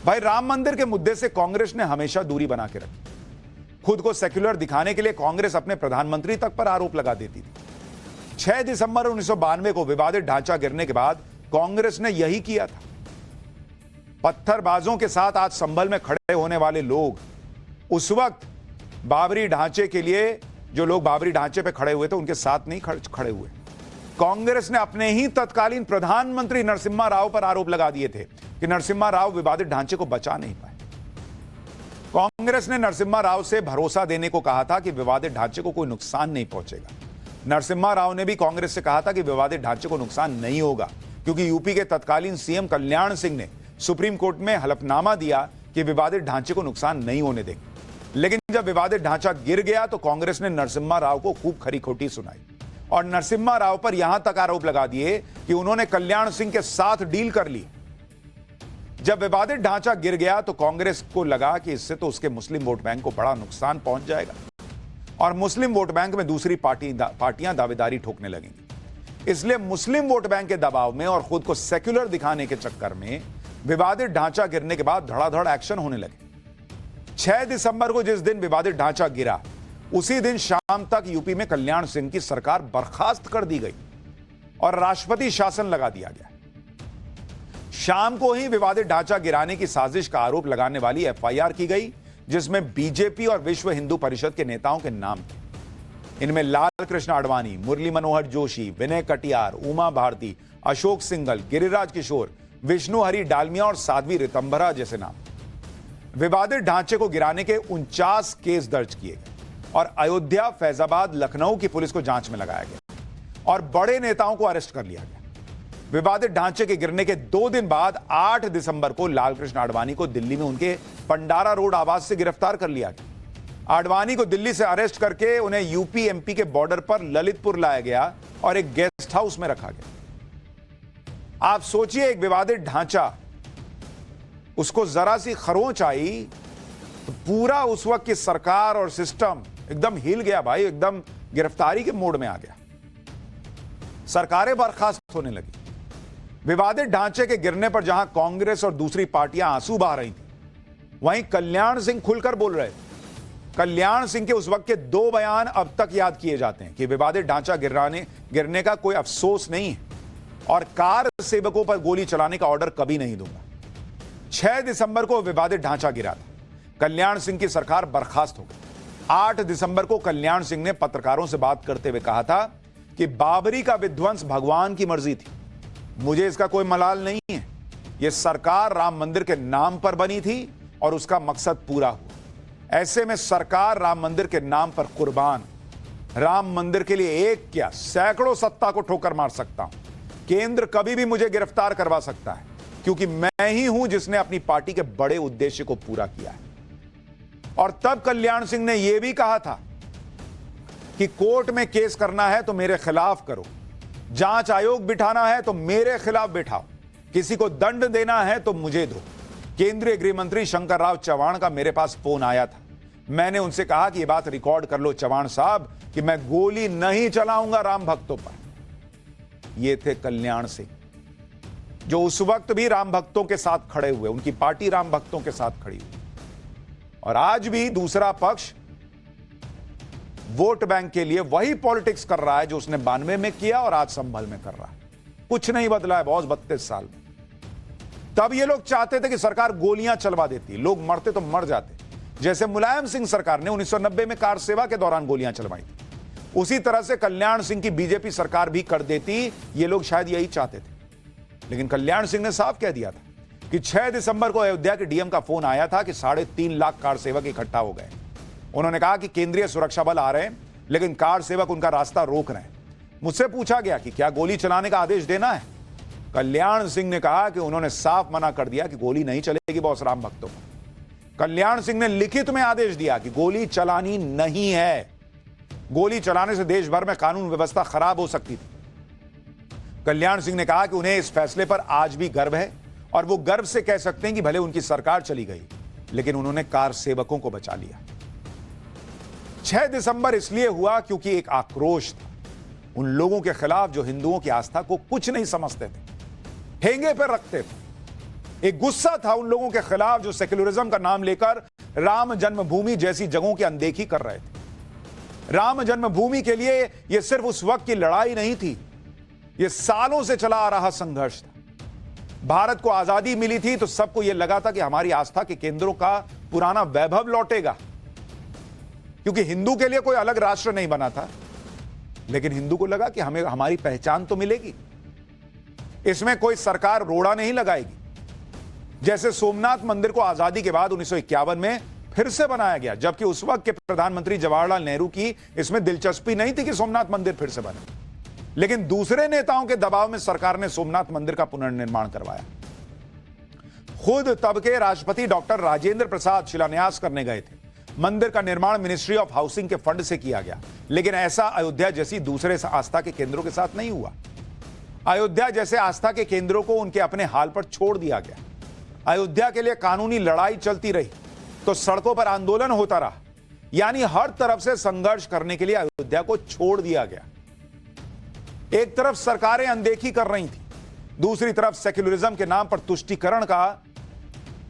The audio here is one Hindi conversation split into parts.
भाई, राम मंदिर के मुद्दे से कांग्रेस ने हमेशा दूरी बना के रखी। खुद को सेक्युलर दिखाने के लिए कांग्रेस अपने प्रधानमंत्री तक पर आरोप लगा देती थी। 6 दिसंबर 1992 को विवादित ढांचा गिरने के बाद कांग्रेस ने यही किया था। पत्थरबाजों के साथ आज संभल में खड़े होने वाले लोग उस वक्त बाबरी ढांचे के लिए, जो लोग बाबरी ढांचे पे खड़े हुए थे, उनके साथ नहीं खड़े हुए। कांग्रेस ने अपने ही तत्कालीन प्रधानमंत्री नरसिम्हा राव पर आरोप लगा दिए थे कि नरसिम्हा राव विवादित ढांचे को बचा नहीं पाए। कांग्रेस ने नरसिम्हा राव से भरोसा देने को कहा था कि विवादित ढांचे को कोई नुकसान नहीं पहुंचेगा। नरसिम्हा राव ने भी कांग्रेस से कहा था कि विवादित ढांचे को नुकसान नहीं होगा, क्योंकि यूपी के तत्कालीन सीएम कल्याण सिंह ने सुप्रीम कोर्ट में हलफनामा दिया कि विवादित ढांचे को नुकसान नहीं होने देंगे। लेकिन जब विवादित ढांचा गिर गया तो कांग्रेस ने नरसिम्हा राव को खूब खरी खोटी सुनाई और नरसिम्हा राव पर यहां तक आरोप लगा दिए कि उन्होंने कल्याण सिंह के साथ डील कर ली। जब विवादित ढांचा गिर गया तो कांग्रेस को लगा कि इससे तो उसके मुस्लिम वोट बैंक को बड़ा नुकसान पहुंच जाएगा और मुस्लिम वोट बैंक में दूसरी पार्टियां दावेदारी ठोकने लगेंगी। इसलिए मुस्लिम वोट बैंक के दबाव में और खुद को सेक्युलर दिखाने के चक्कर में विवादित ढांचा गिरने के बाद धड़ाधड़ एक्शन होने लगे। 6 दिसंबर को जिस दिन विवादित ढांचा गिरा, उसी दिन शाम तक यूपी में कल्याण सिंह की सरकार बर्खास्त कर दी गई और राष्ट्रपति शासन लगा दिया गया। शाम को ही विवादित ढांचा गिराने की साजिश का आरोप लगाने वाली एफआईआर की गई, जिसमें बीजेपी और विश्व हिंदू परिषद के नेताओं के नाम थे। इनमें लाल कृष्ण आडवाणी, मुरली मनोहर जोशी, विनय कटियार, उमा भारती, अशोक सिंघल, गिरिराज किशोर, विष्णु हरि डालमिया और साध्वी रितंभरा जैसे नाम। विवादित ढांचे को गिराने के 49 केस दर्ज किए गए और अयोध्या, फैजाबाद, लखनऊ की पुलिस को जांच में लगाया गया और बड़े नेताओं को अरेस्ट कर लिया गया। विवादित ढांचे के गिरने के 2 दिन बाद 8 दिसंबर को लालकृष्ण आडवाणी को दिल्ली में उनके पंडारा रोड आवास से गिरफ्तार कर लिया गया। आडवाणी को दिल्ली से अरेस्ट करके उन्हें यूपी एमपी के बॉर्डर पर ललितपुर लाया गया और एक गेस्ट हाउस में रखा गया। आप सोचिए, एक विवादित ढांचा, उसको जरा सी खरोंच आई तो पूरा उस वक्त की सरकार और सिस्टम एकदम हिल गया भाई, एकदम गिरफ्तारी के मोड में आ गया। सरकारें बर्खास्त होने लगी। विवादित ढांचे के गिरने पर जहां कांग्रेस और दूसरी पार्टियां आंसू बहा रही थी, वहीं कल्याण सिंह खुलकर बोल रहे थे। कल्याण सिंह के उस वक्त के 2 बयान अब तक याद किए जाते हैं कि विवादित ढांचा गिरने का कोई अफसोस नहीं है और कार सेवकों पर गोली चलाने का ऑर्डर कभी नहीं दूंगा। 6 दिसंबर को विवादित ढांचा गिरा था। कल्याण सिंह की सरकार बर्खास्त हो गई। 8 दिसंबर को कल्याण सिंह ने पत्रकारों से बात करते हुए कहा था कि बाबरी का विध्वंस भगवान की मर्जी थी, मुझे इसका कोई मलाल नहीं है। यह सरकार राम मंदिर के नाम पर बनी थी और उसका मकसद पूरा हुआ। ऐसे में सरकार राम मंदिर के नाम पर कुर्बान, राम मंदिर के लिए एक क्या सैकड़ों सत्ता को ठोकर मार सकता हूं। केंद्र कभी भी मुझे गिरफ्तार करवा सकता है, क्योंकि मैं ही हूं जिसने अपनी पार्टी के बड़े उद्देश्य को पूरा किया है। और तब कल्याण सिंह ने यह भी कहा था कि कोर्ट में केस करना है तो मेरे खिलाफ करो, जांच आयोग बिठाना है तो मेरे खिलाफ बिठाओ, किसी को दंड देना है तो मुझे दो। केंद्रीय गृह मंत्री शंकर राव चव्हाण का मेरे पास फोन आया था। मैंने उनसे कहा कि यह बात रिकॉर्ड कर लो चव्हाण साहब कि मैं गोली नहीं चलाऊंगा राम भक्तों पर। ये थे कल्याण सिंह, जो उस वक्त भी राम भक्तों के साथ खड़े हुए, उनकी पार्टी राम भक्तों के साथ खड़ी हुई। और आज भी दूसरा पक्ष वोट बैंक के लिए वही पॉलिटिक्स कर रहा है जो उसने 92 में किया और आज संभल में कर रहा है। कुछ नहीं बदला है बॉस 32 साल में। तब ये लोग चाहते थे कि सरकार गोलियां चलवा देती, लोग मरते तो मर जाते, जैसे मुलायम सिंह सरकार ने 1990 में कार सेवा के दौरान गोलियां चलवाई थी। उसी तरह से कल्याण सिंह की बीजेपी सरकार भी कर देती, ये लोग शायद यही चाहते थे। लेकिन कल्याण सिंह ने साफ कह दिया था कि 6 दिसंबर को अयोध्या के डीएम का फोन आया था कि 3.5 लाख कार सेवक इकट्ठा हो गए। उन्होंने कहा कि केंद्रीय सुरक्षा बल आ रहे हैं, लेकिन कार सेवक उनका रास्ता रोक रहे हैं। मुझसे पूछा गया कि क्या गोली चलाने का आदेश देना है। कल्याण सिंह ने कहा कि उन्होंने साफ मना कर दिया कि गोली नहीं चलेगी बॉस राम भक्तों पर। कल्याण सिंह ने लिखित में आदेश दिया कि गोली चलानी नहीं है। गोली चलाने से देश भर में कानून व्यवस्था खराब हो सकती थी। कल्याण सिंह ने कहा कि उन्हें इस फैसले पर आज भी गर्व है और वो गर्व से कह सकते हैं कि भले उनकी सरकार चली गई, लेकिन उन्होंने कार सेवकों को बचा लिया। 6 दिसंबर इसलिए हुआ क्योंकि एक आक्रोश था उन लोगों के खिलाफ जो हिंदुओं की आस्था को कुछ नहीं समझते थे, ठेंगे पर रखते थे। एक गुस्सा था उन लोगों के खिलाफ जो सेक्युलरिज्म का नाम लेकर राम जन्मभूमि जैसी जगहों की अनदेखी कर रहे थे। राम जन्मभूमि के लिए यह सिर्फ उस वक्त की लड़ाई नहीं थी, यह सालों से चला आ रहा संघर्ष था। भारत को आजादी मिली थी तो सबको यह लगा था कि हमारी आस्था के केंद्रों का पुराना वैभव लौटेगा, क्योंकि हिंदू के लिए कोई अलग राष्ट्र नहीं बना था, लेकिन हिंदू को लगा कि हमें हमारी पहचान तो मिलेगी, इसमें कोई सरकार रोड़ा नहीं लगाएगी। जैसे सोमनाथ मंदिर को आजादी के बाद 1951 में फिर से बनाया गया, जबकि उस वक्त के प्रधानमंत्री जवाहरलाल नेहरू की इसमें दिलचस्पी नहीं थी कि सोमनाथ मंदिर फिर से बने, लेकिन दूसरे नेताओं के दबाव में सरकार ने सोमनाथ मंदिर का पुनर्निर्माण करवाया। खुद तब के राष्ट्रपति डॉक्टर राजेंद्र प्रसाद शिलान्यास करने गए थे। मंदिर का निर्माण मिनिस्ट्री ऑफ हाउसिंग के फंड से किया गया, लेकिन ऐसा अयोध्या जैसी दूसरे आस्था के केंद्रों के साथ नहीं हुआ। अयोध्या जैसे आस्था के केंद्रों को उनके अपने हाल पर छोड़ दिया गया। अयोध्या के लिए कानूनी लड़ाई चलती रही तो सड़कों पर आंदोलन होता रहा, यानी हर तरफ से संघर्ष करने के लिए अयोध्या को छोड़ दिया गया। एक तरफ सरकारें अनदेखी कर रही थी, दूसरी तरफ सेक्युलरिज्म के नाम पर तुष्टीकरण का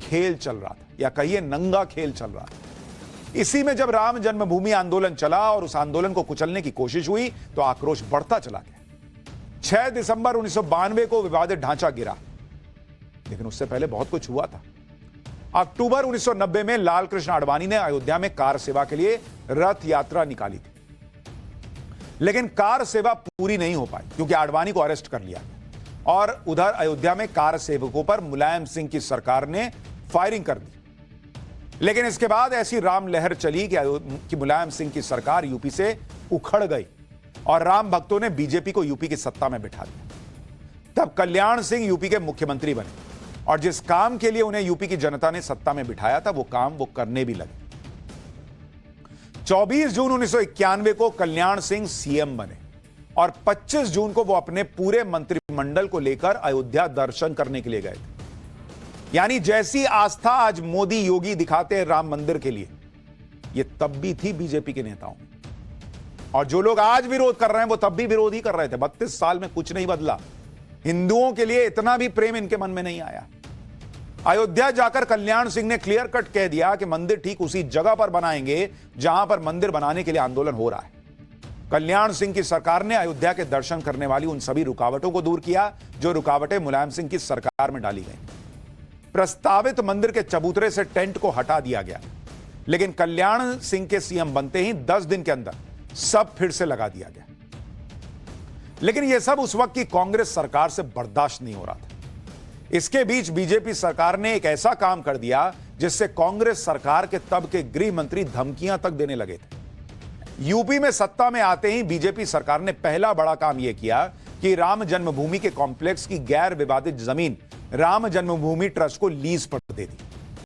खेल चल रहा था, या कहिए नंगा खेल चल रहा था। इसी में जब राम जन्मभूमि आंदोलन चला और उस आंदोलन को कुचलने की कोशिश हुई तो आक्रोश बढ़ता चला गया। 6 दिसंबर 1992 को विवादित ढांचा गिरा, लेकिन उससे पहले बहुत कुछ हुआ था। अक्टूबर 1990 में लाल कृष्ण आडवाणी ने अयोध्या में कार सेवा के लिए रथ यात्रा निकाली थी, लेकिन कार सेवा पूरी नहीं हो पाई क्योंकि आडवाणी को अरेस्ट कर लिया गया। और उधर अयोध्या में कार सेवकों पर मुलायम सिंह की सरकार ने फायरिंग कर दी। लेकिन इसके बाद ऐसी राम लहर चली कि मुलायम सिंह की सरकार यूपी से उखड़ गई और राम भक्तों ने बीजेपी को यूपी की सत्ता में बिठा दिया। तब कल्याण सिंह यूपी के मुख्यमंत्री बने और जिस काम के लिए उन्हें यूपी की जनता ने सत्ता में बिठाया था वो काम वो करने भी लगे। 24 जून 1991 को कल्याण सिंह सीएम बने और 25 जून को वो अपने पूरे मंत्रिमंडल को लेकर अयोध्या दर्शन करने के लिए गए थे। यानी जैसी आस्था आज मोदी योगी दिखाते हैं राम मंदिर के लिए, ये तब भी थी बीजेपी के नेताओं में। और जो लोग आज विरोध कर रहे हैं वो तब भी विरोध ही कर रहे थे। 32 साल में कुछ नहीं बदला। हिंदुओं के लिए इतना भी प्रेम इनके मन में नहीं आया। अयोध्या जाकर कल्याण सिंह ने क्लियर कट कह दिया कि मंदिर ठीक उसी जगह पर बनाएंगे जहां पर मंदिर बनाने के लिए आंदोलन हो रहा है। कल्याण सिंह की सरकार ने अयोध्या के दर्शन करने वाली उन सभी रुकावटों को दूर किया जो रुकावटें मुलायम सिंह की सरकार में डाली गई। प्रस्तावित मंदिर के चबूतरे से टेंट को हटा दिया गया, लेकिन कल्याण सिंह के सीएम बनते ही 10 दिन के अंदर सब फिर से लगा दिया गया। लेकिन यह सब उस वक्त की कांग्रेस सरकार से बर्दाश्त नहीं हो रहा था। इसके बीच बीजेपी सरकार ने एक ऐसा काम कर दिया जिससे कांग्रेस सरकार के तब के गृह मंत्री धमकियां तक देने लगे थे। यूपी में सत्ता में आते ही बीजेपी सरकार ने पहला बड़ा काम यह किया कि राम जन्मभूमि के कॉम्प्लेक्स की गैर विवादित जमीन राम जन्मभूमि ट्रस्ट को लीज पर दे दी।